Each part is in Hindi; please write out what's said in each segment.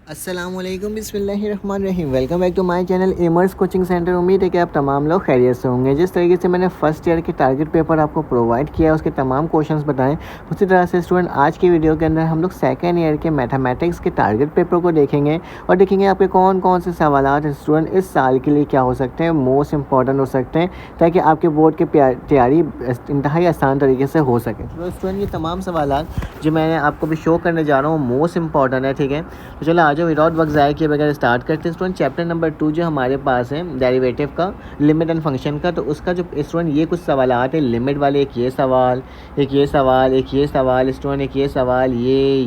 अस्सलामुअलैकुम बिस्मिल्लाहिर्रहमानिर्रहीम। Welcome back to my channel एमर्स कोचिंग सेंटर। उम्मीद है कि आप तमाम लोग खैरियत से होंगे। जिस तरीके से मैंने फर्स्ट ईयर के टारगेट पेपर आपको प्रोवाइड किया है, उसके तमाम क्वेश्चंस बताएं, उसी तरह से स्टूडेंट आज की वीडियो के अंदर हम लोग सेकेंड ईयर के मैथमेटिक्स के टारगेट पेपर को देखेंगे और देखेंगे आपके कौन कौन से सवाल स्टूडेंट इस साल के लिए क्या हो सकते हैं, मोस्ट इंपॉर्टेंट हो सकते हैं, ताकि आपके बोर्ड की तैयारी इंतहाई आसान तरीके से हो सके। तो स्टूडेंट ये तमाम सवाल जो मैंने आपको भी शो करने जा रहा हूँ मोस्ट इंपॉर्टेंट है, ठीक है। तो चलो आज विदाउट वक्त ज़ाया किए बगैर स्टार्ट करते हैं। स्टूडेंट चैप्टर नंबर 2 जो हमारे पास है डेरिवेटिव का, लिमिट एंड फंक्शन का, तो उसका जो स्टूडेंट ये कुछ सवाल आते हैं लिमिट वाले, एक ये सवाल, एक ये सवाल, एक ये सवाल स्टूडेंट, एक ये सवाल, ये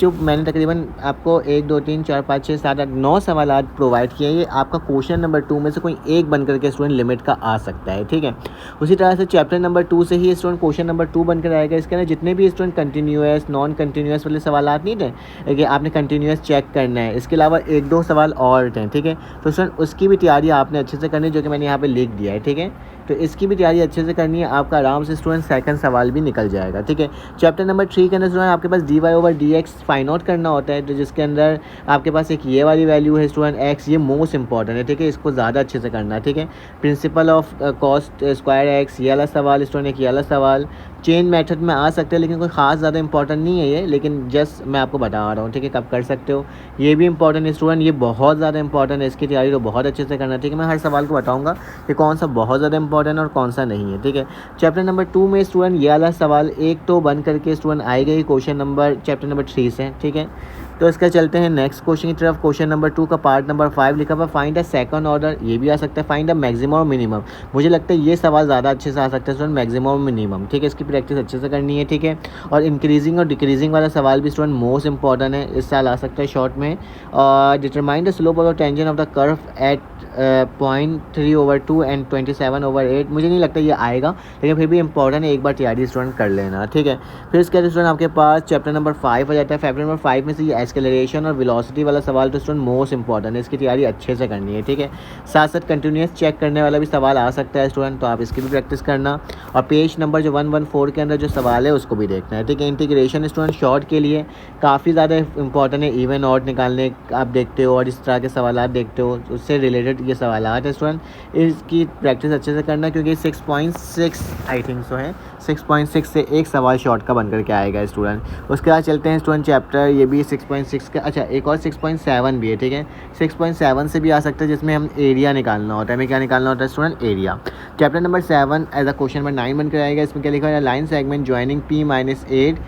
जो मैंने तकरीबन आपको 1 2 3 4 5 6 7 8 9 सवाल प्रोवाइड किए, ये आपका क्वेश्चन नंबर 2 में से कोई एक बन करके स्टूडेंट लिमिट का आ सकता है, ठीक है। उसी तरह से चैप्टर नंबर 2 से ही स्टूडेंट क्वेश्चन नंबर 2 बनकर आएगा। इसके अंदर जितने भी स्टूडेंट कंटिन्यूस नॉन कंटिन्यूस वाले सवाल नहीं थे कि आपने कंटिन्यूस चेक करना है, इसके अलावा 1 2 सवाल और थे, ठीक है। तो स्टूडेंट उसकी भी तैयारी आपने अच्छे से करनी है, जो कि मैंने यहाँ पे लिख दिया है, ठीक है। तो इसकी भी तैयारी अच्छे से करनी है, आपका आराम से स्टूडेंट सेकंड सवाल भी निकल जाएगा, ठीक है। चैप्टर नंबर 3 के अंदर स्टूडेंट आपके पास dy/dx फाइंड आउट करना होता है, तो जिसके अंदर आपके पास एक ये वाली वैल्यू है स्टूडेंट x, ये मोस्ट इंपॉर्टेंट है, ठीक है। इसको ज़्यादा अच्छे से करना है, ठीक है। Principle of cost square x, ये वाला सवाल स्टूडेंट, एक ये वाला सवाल चेन मेथड में आ सकते हैं, लेकिन कोई ख़ास ज़्यादा इंपॉर्टेंट नहीं है ये, लेकिन जस्ट मैं आपको बता रहा हूँ, ठीक है, कब कर सकते हो। ये भी इंपॉर्टेंट है स्टूडेंट, ये बहुत ज़्यादा इंपॉर्टेंट है, इसकी तैयारी तो बहुत अच्छे से करना है, ठीक है। मैं हर सवाल को बताऊँगा कि कौन सा बहुत ज़्यादा इंपॉर्टेंट है और कौन सा नहीं है, ठीक है। चैप्टर नंबर 2 में स्टूडेंट ये वाला सवाल एक तो बन करके स्टूडेंट आएगा ही क्वेश्चन नंबर चैप्टर नंबर 3 से, ठीक है। तो इसका चलते हैं नेक्स्ट क्वेश्चन की तरफ। क्वेश्चन नंबर 2 का पार्ट नंबर 5 लिखा हुआ फाइंड द सेकंड ऑर्डर, ये भी आ सकता है। फाइंड द मैक्सिमम और मिनिमम, मुझे लगता है ये सवाल ज़्यादा अच्छे से आ सकता है स्टूडेंट, मैक्सिमम और मिनिमम, ठीक है। इसकी प्रैक्टिस अच्छे से करनी है, ठीक है। और इंक्रीजिंग और डिक्रीजिंग वाला सवाल भी स्टूडेंट मोस्ट इंपॉर्टेंट है, इस साल आ सकता है शॉर्ट में। और determine the slope of the tangent of the curve at 0.3/2 and 27/8, मुझे नहीं लगता ये आएगा, लेकिन फिर भी इंपॉर्टेंट है, एक बार तैयारी स्टूडेंट कर लेना, ठीक है। फिर इसके स्टूडेंट आपके पास चैप्टर नंबर 5 आ जाता है। चैप्टर नंबर 5 में से ये एक्सेलरेशन और वेलोसिटी वाला सवाल तो स्टूडेंट मोस्ट इंपॉर्टेंट है, इसकी तैयारी अच्छे से करनी है, ठीक है। साथ साथ कंटिन्यूस चेक करने वाला भी सवाल आ सकता है स्टूडेंट, तो आप इसकी भी प्रैक्टिस करना। और पेज नंबर जो 114 के अंदर जो सवाल है उसको भी देखना है, ठीक है। इंटीग्रेशन स्टूडेंट शॉर्ट के लिए काफ़ी ज़्यादा इंपॉर्टेंट है, इवन ऑड निकालने आप देखते हो और इस तरह के सवाल देखते हो, उससे रिलेटेड ये सवाल है स्टूडेंट, इसकी प्रैक्टिस अच्छे से करना, क्योंकि 6.6 आई थिंक सो है, 6.6 से एक सवाल शॉर्ट का बन करके आएगा स्टूडेंट। उसके बाद चलते हैं स्टूडेंट चैप्टर, ये भी 6.6 का, अच्छा एक और 6.7 भी है, ठीक है। 6.7 से भी आ सकता है, जिसमें हम एरिया निकालना होता है, हमें क्या निकालना होता है student, area. Chapter number 7 as a question number 9 बनकर आएगा। इसमें क्या लिखा है, line segment joining P -8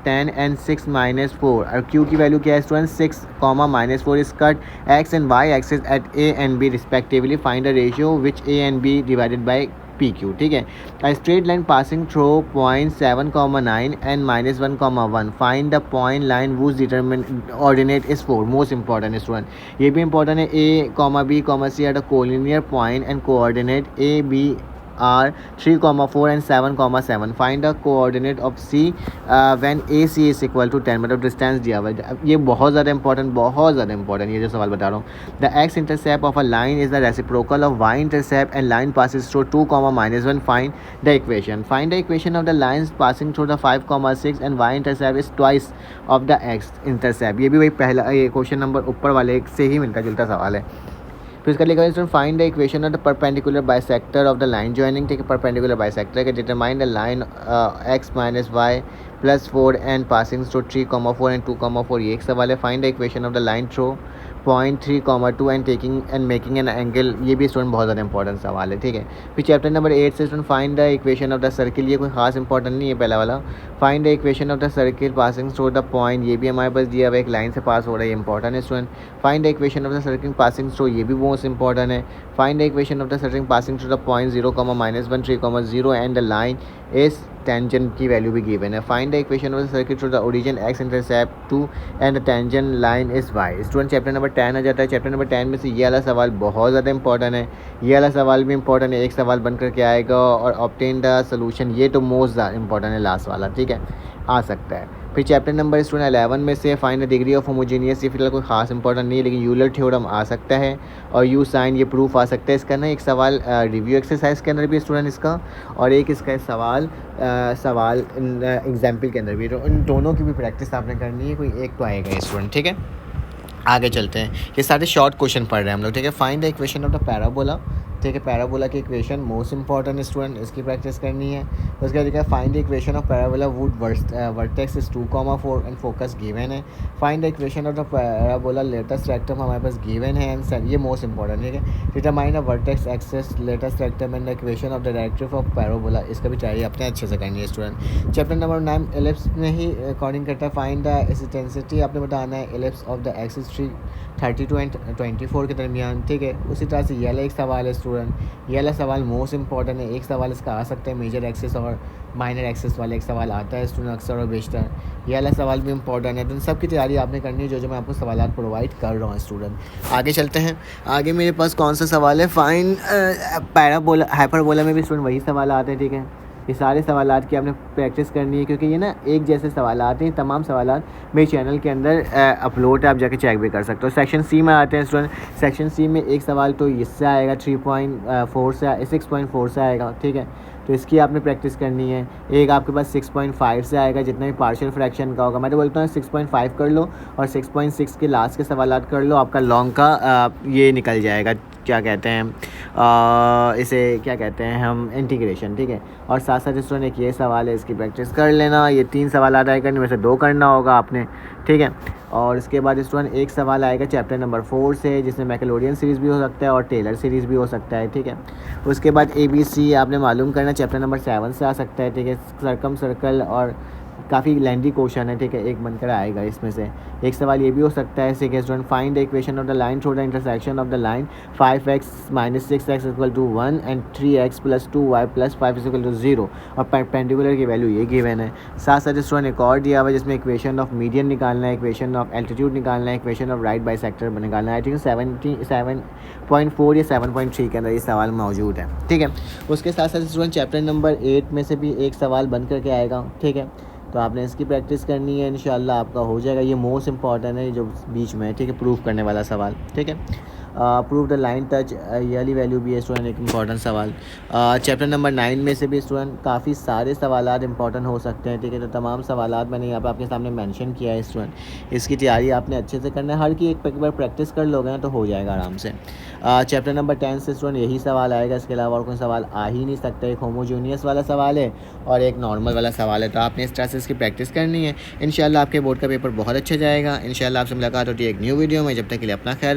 10 and 6 -4, और Q की वैल्यू क्या है student, 6, -4 is cut x and y axis at A and B respectively. Find the ratio which A and B divided by PQ, ठीक है। A straight line passing through point 7,9 and -1,1, find the point line whose determinant ordinate is 4, most important student, ये भी important है। A, B, C are the collinear point and coordinate A, B are 3, 4 and 7, 7. Find the coordinate of C when AC is equal to 10, मतलब डिस्टेंस दिया हुआ है। ये बहुत ज़्यादा इंपॉर्टेंट ये जो सवाल बता रहा हूँ। The x intercept of a line is the reciprocal of y intercept and line passes through 2, -1. Find the equation of the lines passing through the 5, 6 and y intercept is twice of the x intercept. ये भी वही पहला ये क्वेश्चन नंबर ऊपर वाले से ही मिलता जुलता सवाल है। फिर इसका लिखा है find the equation of the perpendicular bisector of the line joining, ठीक है। परपेंडिकुलर बाइसेक्टर के determine the line x - y +4 and passing through 3, 4 and 2, 4, ये एक सवाल है। Find the equation of the line through point 3, 2 and taking and making an angle, ये भी स्टूडेंट बहुत ज़्यादा इंपॉर्टेंट सवाल है, ठीक है। फिर चैप्टर नंबर 8 से student find the equation of the circle, ये कोई खास इंपॉर्टेंट नहीं है पहला वाला। Find the equation of the circle passing through the point, ये भी हमारे पास दिया हुआ एक लाइन से पास हो रहा है, ये इंपॉर्टेंट है student. Find the equation of the circle passing through, ये भी मोस्ट इंपॉर्टेंट है। Find the equation of the circle passing through the point 0, -1, 3, 0 and the line is tangent की वैल्यू भी गिवन है। Find the equation of the circuit through the origin x intercept 2 and the tangent line is y। Student chapter number 10 आ जाता है। चैप्टर नंबर 10 में से ये वाला सवाल बहुत ज़्यादा इंपॉर्टेंट है, ये वाला सवाल भी इंपॉर्टेंट है, एक सवाल बन करके आएगा। और ऑब्टेन द सोल्यूशन, ये तो मोस्ट इंपॉर्टेंट है, लास्ट वाला, ठीक है, आ सकता है। फिर चैप्टर नंबर स्टूडेंट 11 में से find the degree of homogeneous, ये फिलहाल कोई खास इंपॉर्टेंट नहीं है, लेकिन यूलर थ्योरम आ सकता है और यू साइन ये प्रूफ आ सकता है इसका ना। एक सवाल रिव्यू एक्सरसाइज के अंदर भी स्टूडेंट इसका, और एक इसका सवाल एग्जाम्पल के अंदर भी, तो इन दोनों की भी प्रैक्टिस आपने करनी है, कोई एक तो आएगा स्टूडेंट। ठीक है, आगे चलते हैं। ये सारे शॉर्ट क्वेश्चन पढ़ रहे हैं हम लोग। ठीक है, find the equation of the parabola. ठीक है, पैराबोला की इक्वेशन मोस्ट इंपॉर्टेंट स्टूडेंट, इसकी प्रैक्टिस करनी है। उसके बाद देखा find the equation of parabola would vertex is 2,4 and focus given है। Find the equation of the parabola latus rectum हमारे पास गिवन है एंड ये मोस्ट इंपॉर्टेंट। ठीक है, determine the vertex axis latus rectum and the equation of the directrix of parabola, इसका भी चाहिए अपने अच्छे से करनी है स्टूडेंट। चैप्टर नंबर 9 एलिप्स में ही अकॉर्डिंग करता है। फाइंड द एक्सेंट्रिसिटी आपने बताना है ellipse of the axis 32 and 24 के दरमियान। ठीक है, उसी तरह से ये वाला एक सवाल है स्टूडेंट, ये वाला सवाल मोस्ट इंपॉर्टेंट है। एक सवाल इसका आ सकता है मेजर एक्सिस और माइनर एक्सिस वाला एक सवाल आता है स्टूडेंट अक्सर और बेशतर, ये वाला सवाल भी इंपॉर्टेंट है। तो इन सब की तैयारी आपने करनी है जो मैं आपको सवाल प्रोवाइड कर रहा हूँ स्टूडेंट। आगे चलते हैं। आगे मेरे पास कौन सा सवाल है, फाइंड पैराबोला हाइपरबोला में भी स्टूडेंट वही सवाल आते हैं। ठीक है, ये सारे सवालात की आपने प्रैक्टिस करनी है, क्योंकि ये ना एक जैसे सवालात हैं। तमाम सवालात मेरे चैनल के अंदर अपलोड है, आप जाके चेक भी कर सकते हो। सेक्शन सी में आते हैं स्टूडेंट। सेक्शन सी में एक सवाल तो इससे आएगा 3.4 से 6.4 से आएगा। ठीक है, तो इसकी आपने प्रैक्टिस करनी है। एक आपके पास 6.5 से आएगा, जितना भी पार्शियल फ्रैक्शन का होगा। मैं तो बोलता हूँ 6.5 कर लो और 6.6 के लास्ट के सवालात कर लो, आपका लॉन्ग का ये निकल जाएगा, क्या कहते हैं इसे क्या कहते हैं हम, इंटीग्रेशन। ठीक है, और साथ साथ स्टूडेंट एक ये सवाल है, इसकी प्रैक्टिस कर लेना। ये 3 सवाल आए करने में से 2 करना होगा आपने। ठीक है, और इसके बाद स्टूडेंट एक सवाल आएगा चैप्टर नंबर 4 से, जिसमें मैकेलोडियन सीरीज़ भी हो सकता है और टेलर सीरीज़ भी हो सकता है। ठीक है, उसके बाद ABC आपने मालूम करना, चैप्टर नंबर 7 से आ सकता है। ठीक है, सरकम सर्कल और काफ़ी लेंथी क्वेश्चन है। ठीक है, एक बनकर आएगा इसमें से। एक सवाल ये भी हो सकता है student, find the equation of the line through the intersection of the line 5x - 6x = 1 and 3x + 2y + 5 = 0 और परपेंडिकुलर की वैल्यू ये गिवन है। साथ साथ स्टूडेंट एक और दिया हुआ है जिसमें इक्वेशन ऑफ मीडियन निकालना है, इक्वेशन ऑफ एल्टीट्यूड निकालना है, इक्वेशन ऑफ राइट बाइसेक्टर निकालना है। ठीक है, 7.4 या 7.3 के अंदर ये सवाल मौजूद है। ठीक है, उसके साथ साथ स्टूडेंट चैप्टर नंबर 8 में से भी एक सवाल बन करके आएगा। ठीक है, तो आपने इसकी प्रैक्टिस करनी है, इंशाल्लाह आपका हो जाएगा। ये मोस्ट इंपॉर्टेंट है जो बीच में है। ठीक है, प्रूफ करने वाला सवाल। ठीक है, प्रूव द लाइन टच ये वाली वैल्यू भी है स्टूडेंट, एक इंपॉर्टेंट सवाल। चैप्टर नंबर 9 में से भी स्टूडेंट काफ़ी सारे सवालात इंपॉर्टेंट हो सकते हैं। ठीक है, तो तमाम सवालात मैंने यहाँ पर आपके सामने मेंशन किया है स्टूडेंट। इसकी तैयारी आपने अच्छे से करना है, हर की एक बार प्रैक्टिस कर लोगे ना तो हो जाएगा आराम से। चैप्टर नंबर 10 से स्टूडेंट यही सवाल आएगा, इसके अलावा और कोई सवाल आ ही नहीं सकता। एक होमोजीनियस वाला सवाल है और एक नॉर्मल वाला सवाल है, तो आपने इस तरह से इसकी प्रैक्टिस करनी है। इंशाल्लाह आपके बोर्ड का पेपर बहुत अच्छा जाएगा। इंशाल्लाह आपसे मुलाकात होती है एक न्यू वीडियो में, जब तक के लिए अपना ख्याल